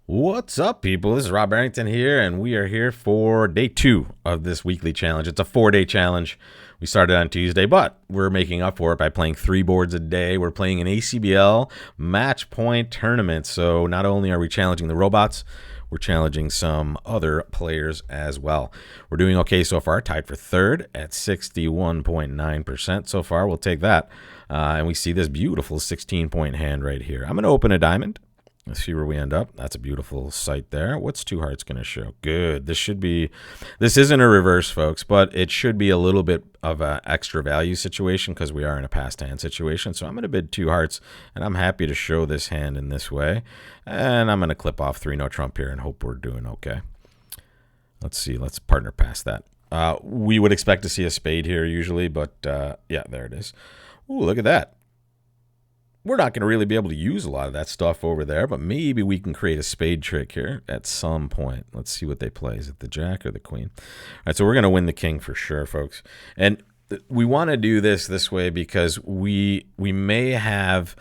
What's up, people? This is Rob Barrington here, and we are here for day 2 of this weekly challenge. It's a 4-day challenge. We started on Tuesday, but we're making up for it by playing 3 boards a day. We're playing an ACBL match point tournament. So not only are we challenging the robots, we're challenging some other players as well. We're doing okay so far, tied for third at 61.9% so far. We'll take that. And we see this beautiful 16-point hand right here. I'm going to open a diamond. Let's see where we end up. That's a beautiful sight there. What's two hearts going to show? Good. This isn't a reverse, folks, but it should be a little bit of an extra value situation because we are in a passed hand situation. So I'm going to bid two hearts, and I'm happy to show this hand in this way. And I'm going to clip off 3 no trump here and hope we're doing okay. Let's see. Let's partner pass that. We would expect to see a spade here usually, but yeah, there it is. Ooh, look at that. We're not going to really be able to use a lot of that stuff over there, but maybe we can create a spade trick here at some point. Let's see what they play. Is it the jack or the queen? All right, so we're going to win the king for sure, folks. And we want to do this way because we may have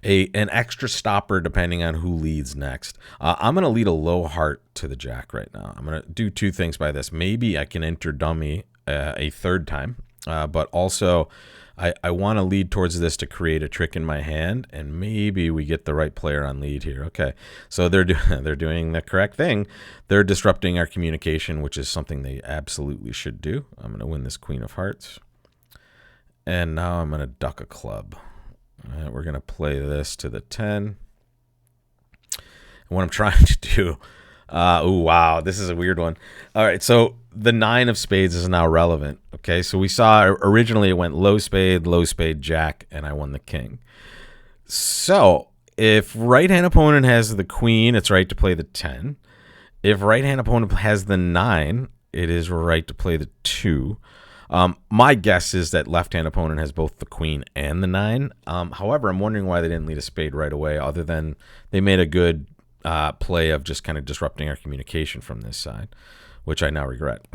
an extra stopper depending on who leads next. I'm going to lead a low heart to the jack right now. I'm going to do 2 things by this. Maybe I can enter dummy a third time, but also I want to lead towards this to create a trick in my hand, and maybe we get the right player on lead here. Okay, so they're doing the correct thing. They're disrupting our communication, which is something they absolutely should do. I'm going to win this queen of hearts, and now I'm going to duck a club. All right, we're going to play this to the 10. And what I'm trying to do... oh, wow, this is a weird one. All right, so the 9 of spades is now relevant. Okay, so we saw originally it went low spade, jack, and I won the king. So if right-hand opponent has the queen, it's right to play the 10. If right-hand opponent has the 9, it is right to play the 2. My guess is that left-hand opponent has both the queen and the 9. However, I'm wondering why they didn't lead a spade right away, other than they made a good play of just kind of disrupting our communication from this side, which I now regret.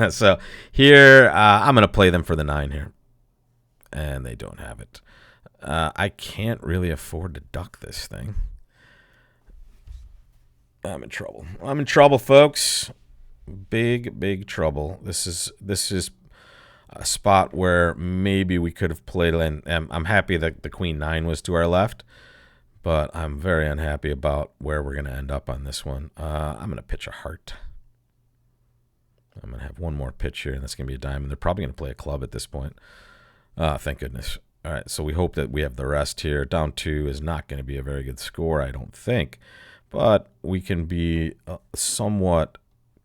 So here, I'm going to play them for the 9 here, and they don't have it. I can't really afford to duck this thing. I'm in trouble. I'm in trouble, folks. Big trouble. This is a spot where maybe we could have played. And I'm happy that the queen 9 was to our left, but I'm very unhappy about where we're going to end up on this one. I'm going to pitch a heart. I'm going to have one more pitch here, and that's going to be a diamond. They're probably going to play a club at this point. Thank goodness. All right, so we hope that we have the rest here. Down 2 is not going to be a very good score, I don't think. But we can be somewhat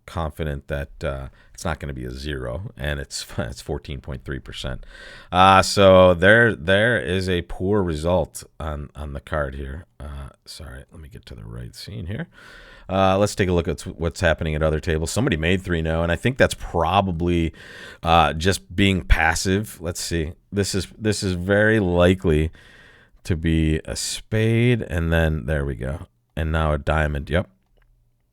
confident that it's not going to be a 0, and it's 14.3%. So there is a poor result on the card here. Sorry, let me get to the right scene here. Let's take a look at what's happening at other tables. Somebody made 3-0, and I think that's probably just being passive. Let's see. This is very likely to be a spade, and then there we go. And now a diamond. Yep.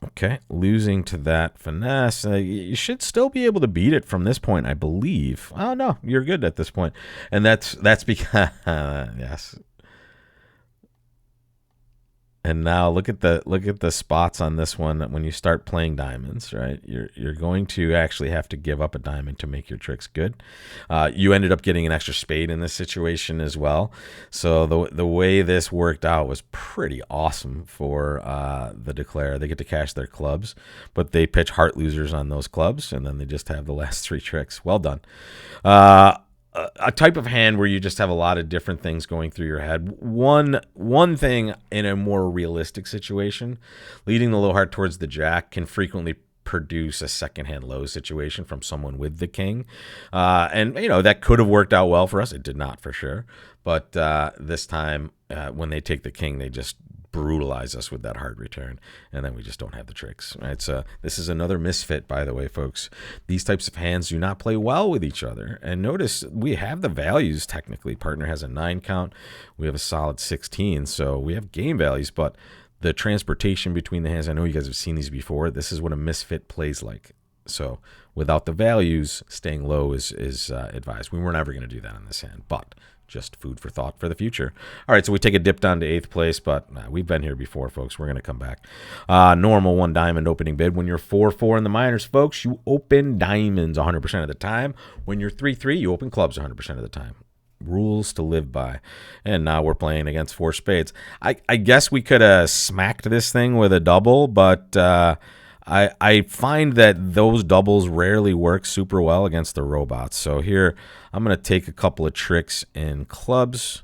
Okay, losing to that finesse. You should still be able to beat it from this point, I believe. Oh no, you're good at this point, and that's because yes. And now look at the spots on this one. When you start playing diamonds, right? You're going to actually have to give up a diamond to make your tricks good. You ended up getting an extra spade in this situation as well. So the way this worked out was pretty awesome for the declare. They get to cash their clubs, but they pitch heart losers on those clubs, and then they just have the last 3 tricks. Well done. A type of hand where you just have a lot of different things going through your head. One thing in a more realistic situation, leading the low heart towards the jack can frequently produce a second hand low situation from someone with the king. And, that could have worked out well for us. It did not for sure. But this time, when they take the king, they just brutalize us with that hard return, and then we just don't have the tricks, right? So this is another misfit, by the way, folks. These types of hands do not play well with each other. And notice we have the values technically. Partner has a 9 count. We have a solid 16, so we have game values, but the transportation between the hands, I know you guys have seen these before. This is what a misfit plays like. So without the values, staying low is advised. We were never going to do that on this hand, but Just food for thought for the future. All right, so we take a dip down to 8th place, but we've been here before, folks. We're going to come back. Normal 1 diamond opening bid. When you're 4-4 in the minors, folks, you open diamonds 100% of the time. When you're 3-3, you open clubs 100% of the time. Rules to live by. And now we're playing against 4 spades. I guess we could have smacked this thing with a double, but I find that those doubles rarely work super well against the robots. So here, I'm going to take a couple of tricks in clubs,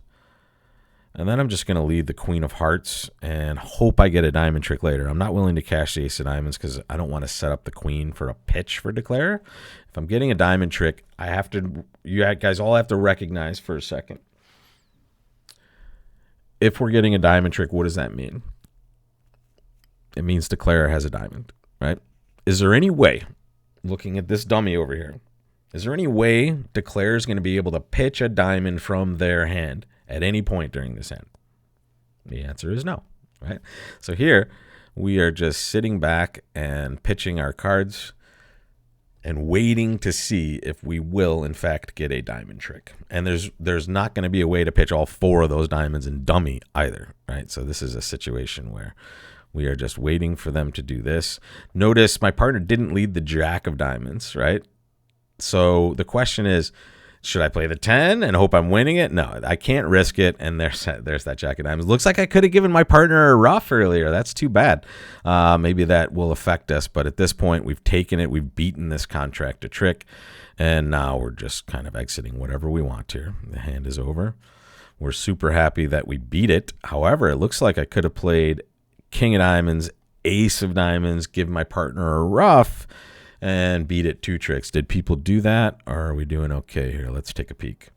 and then I'm just going to lead the queen of hearts and hope I get a diamond trick later. I'm not willing to cash the ace of diamonds because I don't want to set up the queen for a pitch for declare. If I'm getting a diamond trick, I have to, you guys all have to recognize for a second. If we're getting a diamond trick, what does that mean? It means declare has a diamond. Right? Is there any way, looking at this dummy over here, is there any way declare is going to be able to pitch a diamond from their hand at any point during this hand? The answer is no. Right? So here we are just sitting back and pitching our cards and waiting to see if we will in fact get a diamond trick. And there's not going to be a way to pitch all 4 of those diamonds in dummy either. Right? So this is a situation where we are just waiting for them to do this. Notice my partner didn't lead the jack of diamonds, right? So the question is, should I play the 10 and hope I'm winning it? No, I can't risk it. And there's that jack of diamonds. Looks like I could have given my partner a ruff earlier. That's too bad. Maybe that will affect us. But at this point, we've taken it. We've beaten this contract to trick. And now we're just kind of exiting whatever we want here. The hand is over. We're super happy that we beat it. However, it looks like I could have played king of diamonds, ace of diamonds, give my partner a ruff, and beat it 2 tricks. Did people do that, or are we doing okay here? Let's take a peek.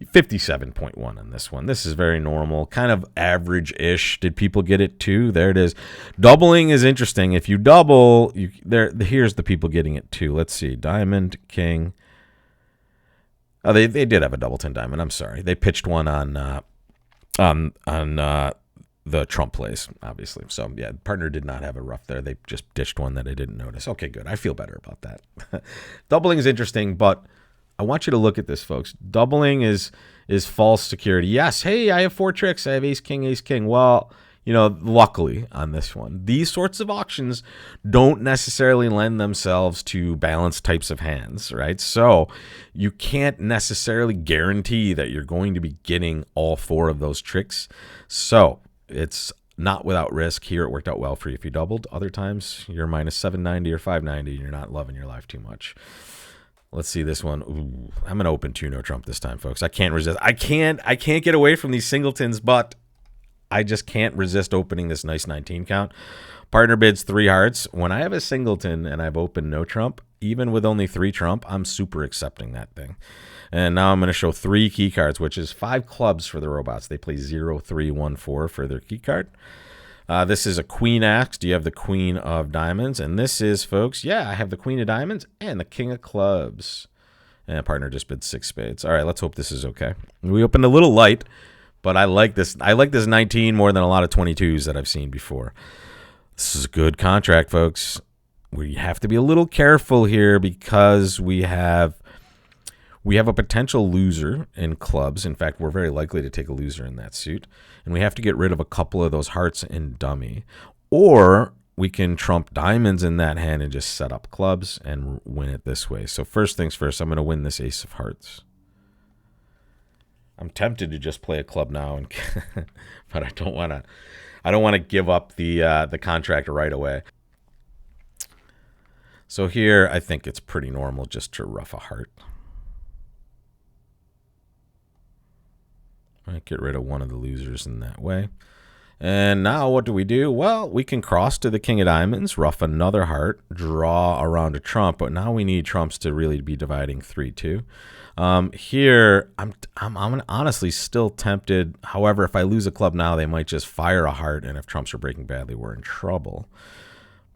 57.1 on this one. This is very normal, kind of average-ish. Did people get it too? There it is. Doubling is interesting. If you double, here's the people getting it too. Let's see. Diamond, king. Oh, they did have a double 10 diamond. I'm sorry. They pitched one on the trump plays, obviously. So, yeah, partner did not have a ruff there. They just dished one that I didn't notice. Okay, good. I feel better about that. Doubling is interesting, but I want you to look at this, folks. Doubling is false security. Yes, hey, I have 4 tricks. I have ace, king, ace, king. Well, you know, luckily on this one, these sorts of auctions don't necessarily lend themselves to balanced types of hands, right? So you can't necessarily guarantee that you're going to be getting all 4 of those tricks. So it's not without risk. Here it worked out well for you if you doubled. Other times you're minus 790 or 590 and you're not loving your life too much. Let's see this one. Ooh, I'm going to open 2 no trump this time, folks. I can't resist. I can't get away from these singletons, but I just can't resist opening this nice 19 count. Partner bids 3 hearts. When I have a singleton and I've opened no trump, even with only 3 trump, I'm super accepting that thing. And now I'm going to show 3 key cards, which is 5 clubs for the robots. They play 0, 3, 1, 4 for their key card. This is a queen axe. Do you have the queen of diamonds? And this is, folks, yeah, I have the queen of diamonds and the king of clubs. And partner just bid 6 spades. All right, let's hope this is okay. We opened a little light, but I like this. I like this 19 more than a lot of 22s that I've seen before. This is a good contract, folks. We have to be a little careful here because we have a potential loser in clubs. In fact, we're very likely to take a loser in that suit. And we have to get rid of a couple of those hearts in dummy. Or we can trump diamonds in that hand and just set up clubs and win it this way. So first things first, I'm going to win this ace of hearts. I'm tempted to just play a club now, but I don't want to give up the contract right away. So here, I think it's pretty normal just to ruff a heart. Right, get rid of one of the losers in that way. And now what do we do? Well, we can cross to the king of diamonds, ruff another heart, draw around a trump, but now we need trumps to really be dividing 3-2. Here, I'm honestly still tempted. However, if I lose a club now, they might just fire a heart, and if trumps are breaking badly, we're in trouble.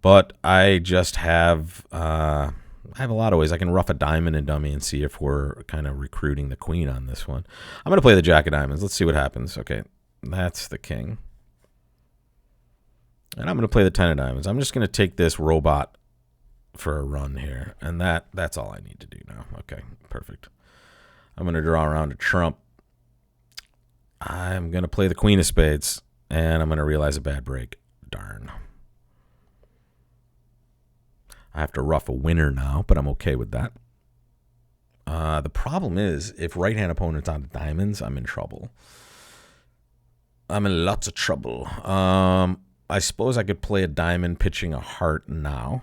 But I just have I have a lot of ways. I can ruff a diamond and dummy and see if we're kind of recruiting the queen on this one. I'm going to play the jack of diamonds. Let's see what happens. Okay, that's the king. And I'm going to play the 10 of diamonds. I'm just going to take this robot for a run here. And that's all I need to do now. Okay, perfect. I'm going to draw around a trump. I'm going to play the queen of spades, and I'm going to realize a bad break. Darn. I have to rough a winner now, but I'm okay with that. The problem is, if right-hand opponent's on diamonds, I'm in trouble. I'm in lots of trouble. I suppose I could play a diamond pitching a heart now,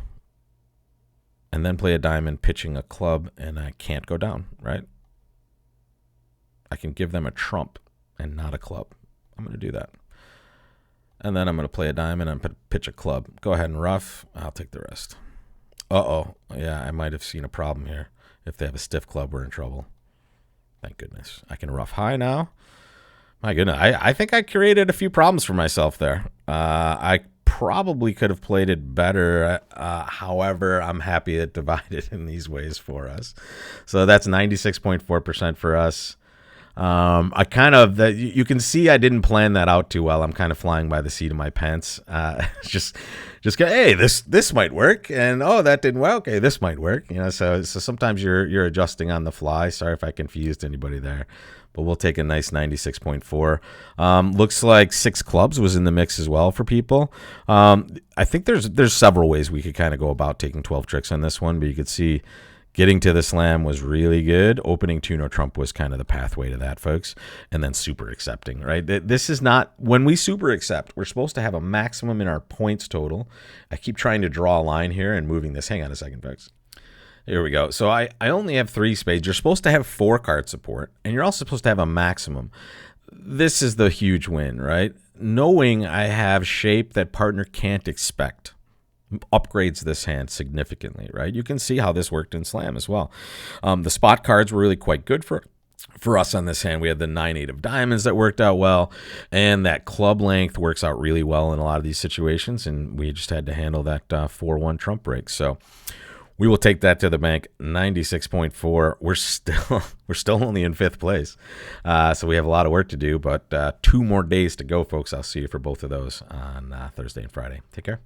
and then play a diamond pitching a club, and I can't go down, right? I can give them a trump and not a club. I'm going to do that. And then I'm going to play a diamond and pitch a club. Go ahead and rough. I'll take the rest. Uh-oh. Yeah, I might have seen a problem here. If they have a stiff club, we're in trouble. Thank goodness. I can rough high now. My goodness. I think I created a few problems for myself there. I probably could have played it better. However, I'm happy it divided in these ways for us. So that's 96.4% for us. I kind of, you can see I didn't plan that out too well. I'm kind of flying by the seat of my pants. Just go, hey, this might work, and oh, that didn't work. Okay, this might work. So sometimes you're adjusting on the fly. Sorry if I confused anybody there, but we'll take a nice 96.4. Looks like 6 clubs was in the mix as well for people. I think there's several ways we could kind of go about taking 12 tricks on this one, but you could see getting to the slam was really good. Opening 2 no trump was kind of the pathway to that, folks. And then super accepting, right? This is not, when we super accept, we're supposed to have a maximum in our points total. I keep trying to draw a line here and moving this. Hang on a second, folks. Here we go. So I only have 3 spades. You're supposed to have 4 card support, and you're also supposed to have a maximum. This is the huge win, right? Knowing I have shape that partner can't expect upgrades this hand significantly, right? You can see how this worked in slam as well. The spot cards were really quite good for us on this hand. We had the 9-8 of diamonds that worked out well, and that club length works out really well in a lot of these situations, and we just had to handle that 4-1 trump break. So we will take that to the bank. 96.4. We're still only in 5th place, so we have a lot of work to do, but 2 more days to go, folks. I'll see you for both of those on Thursday and Friday. Take care.